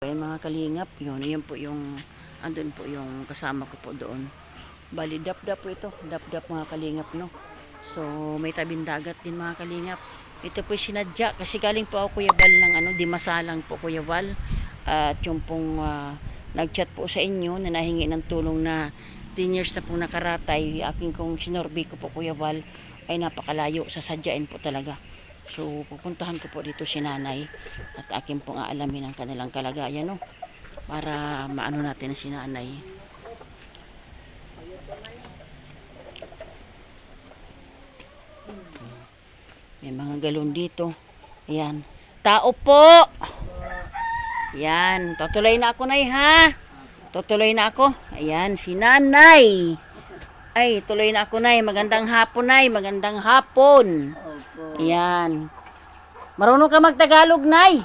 Ayan mga kalingap, yun po yung, andun po yung kasama ko po doon. Bali, dap-dap po ito, dap-dap mga kalingap, no? So, may tabing dagat din mga kalingap. Ito po sinadya, kasi galing po ako Kuya Val ng Dimasalang po Kuya Val. At yung pong nag-chat po sa inyo na nahingi ng tulong na 10 years na po nakaratay, aking kong sinorbi ko po Kuya Val, ay napakalayo, sasadyain po talaga. So, pupuntahan ko po dito si nanay at akin pong aalamin ang kanilang kalagayan, no? Para maano natin na si nanay. May mga galon dito. Ayan. Tao po! Ayan. Tutuloy na ako, nay, ha? Tutuloy na ako. Ayan, si nanay. Ay, tuloy na ako, nay. Magandang hapon, nay. Magandang hapon. Ayan. Marunong ka magtagalog, nay?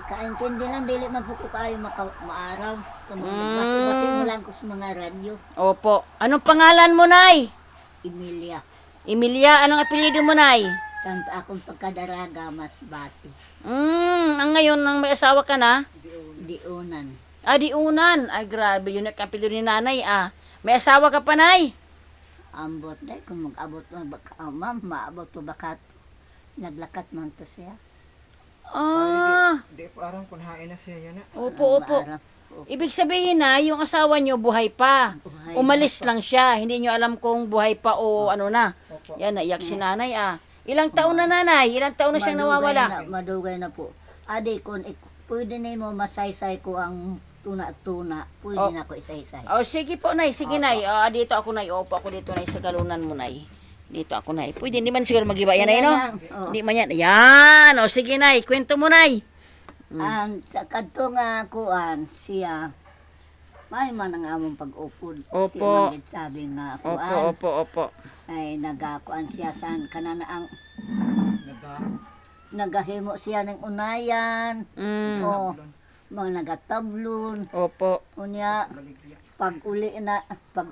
Kaintindi lang, dili man po ko kayo maaraw. Bati mo lang ko sa mga radyo. Opo. Anong pangalan mo, nay? Emilia. Emilia, anong apelyido mo, nay? Santa akong pagkadaraga, Masbati. Ang ngayon, nang may asawa ka na? Diunan. Diunan. Ay, grabe. Yun ang apelyido ni nanay, May asawa ka pa, nay? Ambot dahil kung mag-abot mo, ma'am, maabot mo bakat. Naglakat man to siya. Di po aram kung hain na siya yan na. Opo. Ibig sabihin na, yung asawa nyo buhay pa. Buhay Umalis lang siya. Hindi nyo alam kung buhay pa o ano na. Opo. Yan, naiyak si nanay, Ilang taon na, nanay? Ilang taon na siyang nawawala? Madugay na po. Adi, kung pwede na mo masaysay ko ang tuna-tuna, pwede na ko isaysay. Sige po, nay. Sige, nay. Dito ako, nay. Opo ako dito, nay. Sa galunan mo, nay. Dito ako, nay. Pwede, hindi man siguro mag-iba yan, nay, no? Hindi man yan. Yan. Sige, nay. Kwento mo, nay. Ang sa kadto nga kuan siya may man ang among pag-upod. Opo. Di man gid sabi nga kuan. Opo. Ay nagakuan siya san kanana ang Naga. nagahimo siya ng unayan. O mga nagatablon. Opo. Unya Baligya. pag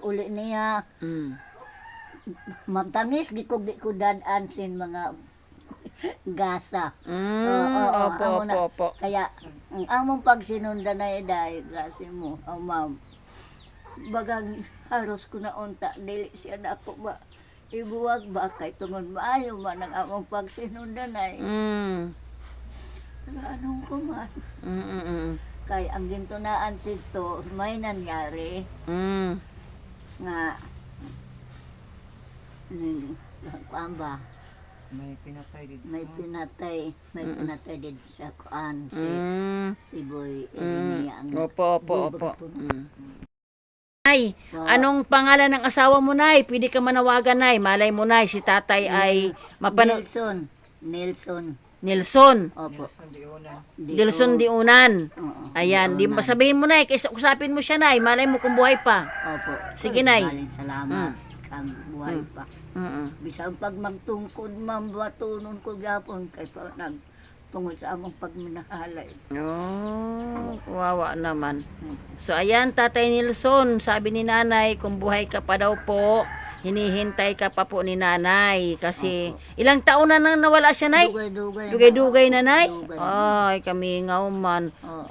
uli niya magtamis gikog di ko dadan sin mga gasa. Opo. Kaya ang among pagsinunda na iday kasi mo, ma'am. Bagang haros ko na unta dili siya na ako ba ibuwag ba kay tungod maayo man ang among pagsinunda na. Anong ko man. Kay ang gintunaan sito may nangyari nga ba May pinatay dito. may pinatay din sa kuan si Boy niya ang Opo. Nay, Wow. anong pangalan ng asawa mo, nay? Pwede ka manawagan, nay. Malay mo, nay, si tatay ay mapanood. Nelson. Opo. Dilson Diunan. Oo. Ayan, di Diunan. masabihin mo, nay, kaysa usapin mo siya, nay. Malay mo kung buhay pa. Opo. Sige, Nay. Maraming salamat. Kang buhay pa. Mm-mm. Bisang pag magtungkod, ma'am, batunon ko gapon kay pa nagtungod sa among pagminahalay. Kawawa naman. So, ayan, Tatay Nelson, sabi ni nanay, kung buhay ka pa daw po, hinihintay ka pa po ni nanay. Kasi, ilang taon na nang nawala siya, nay? Dugay-dugay na, nay? Dugay. Ay, kami nga man. Oo.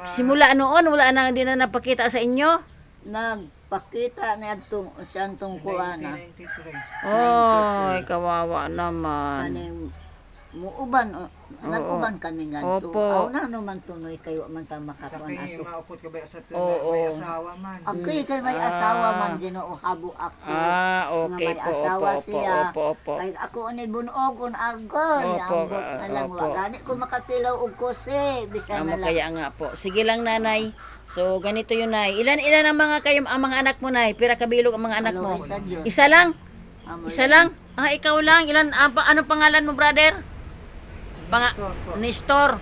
Simula noon, wala na din na napakita sa inyo? Nagpakita niya siyang tungkuan na. 1993. Ay, kawawa naman. Kaning muuban, nag-uban kami nga to. Opo. Aw na naman tunoy kayo man ta makakuan Tapi ato. maupot ka ba sa tuwa Oo. may asawa man. Agkay kay may asawa man Ginoo habo ako. Okay Nga may po, asawa siya. opo. Kay ako ni bunogon agoy, Opo, ambot na lang opo. wa gani ko makatilaw og kose, bisan na lang. Kaya nga po. Sige lang, nanay. So, ganito yun, nay. Ilan ang mga kayo, ang mga anak mo, nay? Pira kabilog ang mga anak mo? Isa Diyos. Isa lang? Amo Isa lang. lang? Ikaw lang. Anong pangalan mo, brother? Nestor.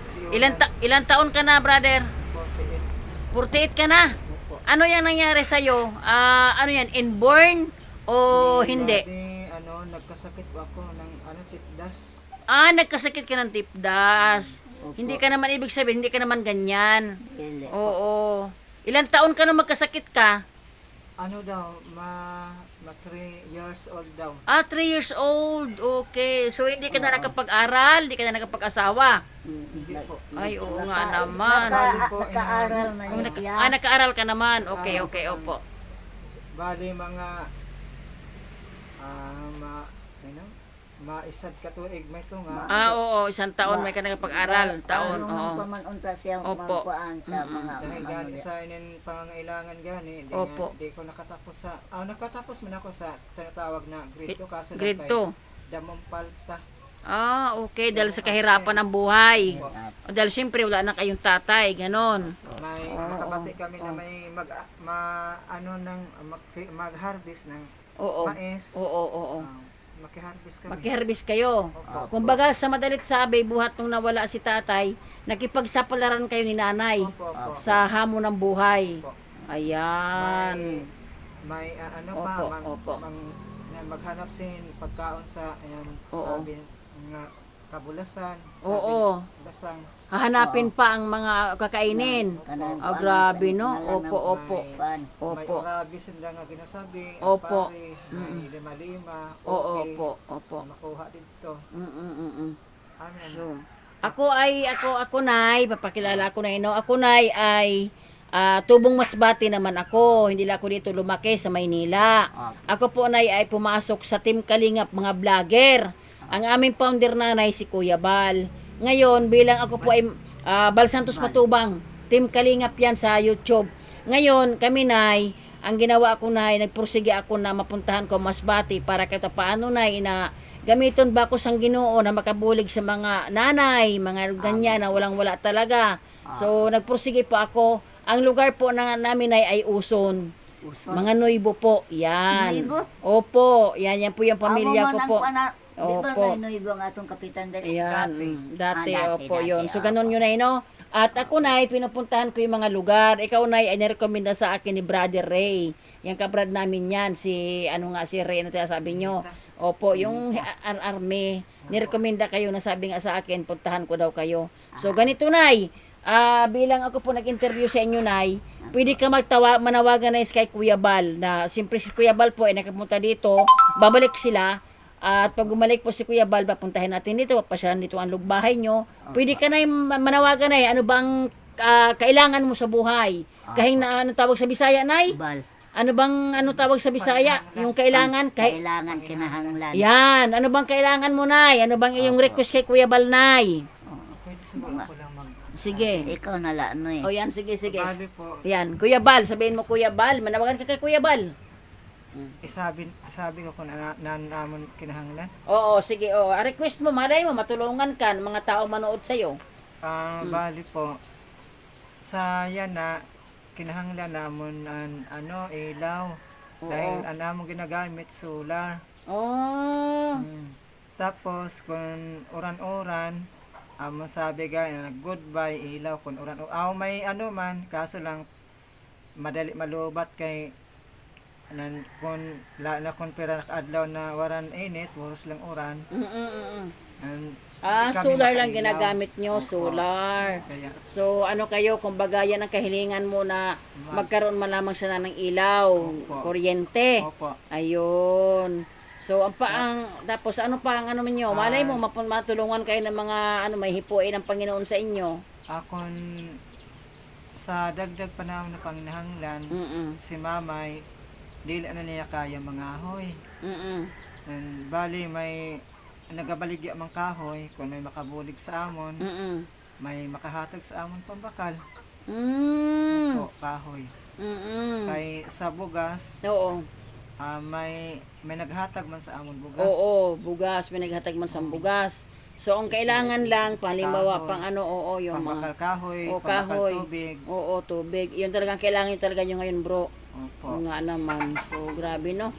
Ilan taon ka na, brother? 48 ka na? Ano yung nangyari sa'yo? Ano yan, inborn o hindi? Nagkasakit ako ng tipdas. Nagkasakit ka ng tipdas. Hindi ka naman, ibig sabihin, hindi ka naman ganyan. Dili. Oo. Ilan taon ka na magkasakit ka? Ano daw, Ma 3 years old daw. 3 years old. Okay. So, hindi ka na nakapag-aral, hindi ka na nakapag-asawa. Hindi po. Ay, oo nga naman. Naka-aral man Oh, siya. nag-aaral ka naman. Okay, okay, opo. Bali mga ano, maisad ka tuig may to nga. Oo, isang taon may ka nakapag-aral. Taon, oo. Nung pamanunta siya Opo. magpuan sa mga Dahil gani sa inin pangangailangan gani, Opo. di ko nakatapos sa nakatapos man ako sa tinatawag na grade 2 kaso Grade natay 2. damong palta. Okay. Dahil sa kahirapan ng buhay. O, dahil siyempre wala na kayong tatay, ganon. May nakabati kami na may mag-harvest ng Oo. mais. Oo. Maki-harvest kami. Mag-harvest kayo. Kumbaga sa madalit sabi, buhat nung nawala si tatay, nakipagsapalaran kayo ni nanay Opo, opo. sa hamon ng buhay. Opo. Ayan. May ano Opo, pa, opo. maghanap sin pagkaon sa Oo. sabi nga kabulasan, Oo. lasang. Hahanapin pa ang mga kakainin. kanang Grabe, no? Opo, opo. pan. May Opo. orabis hindi nga ginasabi. Opo. Pare, may lima-lima. Oo, okay, opo, opo. Makuha dito. Mm. Amen. So, ako nay, papakilala ko na no. Ako nay ay tubong masbate naman ako. Hindi lang ako dito lumaki sa Maynila. Ako po nay ay pumasok sa Team Kalingap mga vlogger. Ang aming founder nanay si Kuya Bal. Ngayon, bilang ako po ay Bal Santos Matubang, Team Kalingap yan sa YouTube. Ngayon, kami nay, ang ginawa ko nay, nagpursige ako na mapuntahan ko Masbate para kahit paano nay na gamiton ba ko sang Ginoo na makabulig sa mga nanay, mga ganyan na walang-wala talaga. So, nagpursige po ako. Ang lugar po na namin ay Uson. Mga Nuibo po. Yan. Nuibo? Opo. Yan po yung pamilya ko po. Di ba Opo. may nuibo ang atong kapitan dali? Ayan, dati, Dati, opo, dati, yun. So, ganun opo. yun ay, no? At ako na, pinupuntahan ko yung mga lugar. Ikaw na, ay nirekomenda sa akin ni Brother Ray. Yung kabrad namin yan, si, si Ray, na sabi nyo. Opo, yung army, nirekomenda kayo na sabi nga sa akin, puntahan ko daw kayo. So, ganito, Nay. Bilang ako po nag-interview sa inyo, Nay, pwede ka manawagan na kay Kuya Bal, na siyempre si Kuya Bal po ay nakapunta dito, babalik sila. At pag bumalik po si Kuya Bal, papuntahin natin dito, pasyalan dito ang lugbahay nyo. Pwede ka na manawagan na ano bang kailangan mo sa buhay? Kahing na ano tawag sa Bisaya, Nay? Bal. Ano bang ano tawag sa Bisaya? Yung kailangan, Kailangan kinahanglan. yan. Ano bang kailangan mo, Nay? Ano bang iyong request kay Kuya Bal, Nay? Pwede siguro ko lang Sige. Ikaw na lang, ano eh. O yan, sige. Bali po, Yan, Kuya Bal, sabihin mo Kuya Bal, manawagan ka kay Kuya Bal. sabi ko kung namon kinahanglan. Oo, sige. Request mo, malay mo, matulungan ka ng mga tao manood sa'yo. Bali po, sa yan na kinahanglan namon ilaw. Oo. Dahil ang namon ginagamit solar. Oh. Tapos kung uran-uran, sabi na goodbye ilaw kung uran-uran. May man, kaso lang madali malubat kay kung pera nakadlaw na waran init, puros lang uran. And, kami Solar lang makailaw. ginagamit nyo, solar. Kaya, So, ano kayo, kumbaga yan ang kahilingan mo na magkaroon man lamang sana ng ilaw, Opo. kuryente. opo. Ayun. So, tapos ano pa ang ano ninyo? Malay mo, matulungan kayo ng mga, may hipuin ng Panginoon sa inyo. Akon sa dagdag pa naman na panginahanglan, si mamay, dili niya kaya mga ahoy. And bali may nagabaligya mang kahoy, kung may makabulig sa amon, may makahatag sa amon pambakal. O kahoy. Kay sa bugas, Oo. may naghatag man sa amon bugas. Oo, bugas. May naghatag man sa bugas. So, ang kailangan lang, palimbawa, Kahoy. yung Pambakal mga... kahoy, O, pambakal kahoy. tubig. Oo, tubig. Yun talagang kailangan yun talaga nyo ngayon, bro. Opo. Nga naman. So, grabe, no?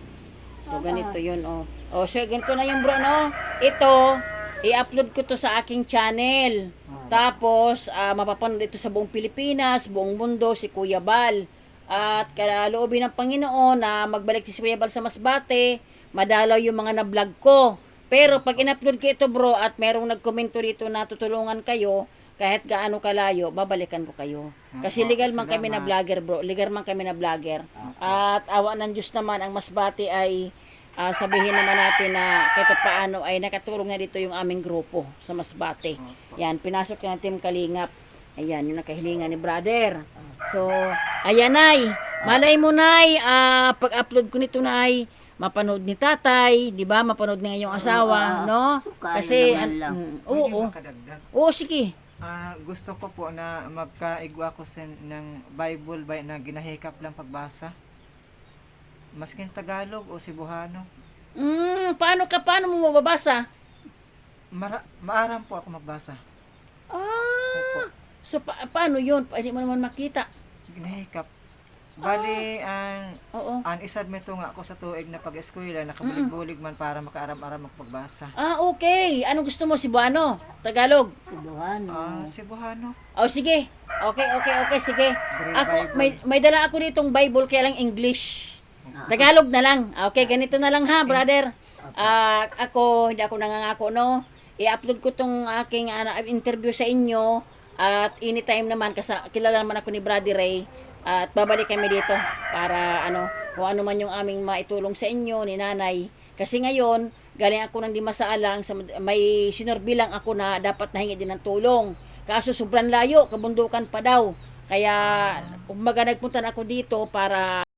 So, ganito yun, oh. O, so, ganito na yung bro, no? Ito, i-upload ko to sa aking channel. Tapos, mapapanood ito sa buong Pilipinas, buong mundo, si Kuya Bal. At kalaloobin ng Panginoon na magbalik si Kuya Bal sa Masbate, madalaw yung mga na-vlog ko. Pero pag in-upload ko ito, bro, at merong nagkomento dito na tutulungan kayo, kahit gaano kalayo, babalikan ko kayo. Kasi Opo, legal man kami na salamat. vlogger, bro. Legal man kami na vlogger. At awa ng Diyos naman, ang Masbate ay sabihin naman natin na kahit paano ay nakatulong na dito yung aming grupo sa Masbate. Yan, pinasok na Team Kalingap. Ayan, yung nakahilingan ni brother. So, ayan ay. Malay mo nay, pag-upload ko nito nay, mapanood ni tatay, di ba? Mapanood ni yung asawa, no? Kaya Kasi, naman lang. Pwede oo. makadagdag. Oo, sige. Gusto ko po na magkaigwa ko ng Bible by na ginahikap lang pagbasa. Maskin Tagalog o Cebuano. Paano mo mababasa? Maaram po ako magbasa. Ah, so paano yun? Pwede mo naman makita. Ginahikap. Bali, Oo. isubmit nga ako sa tuig na pag-eskwela, nakabulig-bulig man para makaaram-aram magpagbasa. Okay. Anong gusto mo? Cebuano? Tagalog? Cebuano. Cebuano. Oh, sige. Okay, sige. Grade Ako, Bible. may dala ako ditong Bible, kaya lang English. Tagalog na lang. Okay, ganito na lang ha, brother. Hindi ako nangangako, no? I-upload ko tong aking interview sa inyo. At anytime naman, kasi kilala naman ako ni Brother Ray. At babalik kami dito para kung ano man yung aming maitulong sa inyo ni nanay. Kasi ngayon, galing ako ng Dimasaalang, may sinurbilang ako na dapat nahingi din ng tulong. Kaso sobrang layo, kabundukan pa daw. Kaya, umaga nagpunta na ako dito para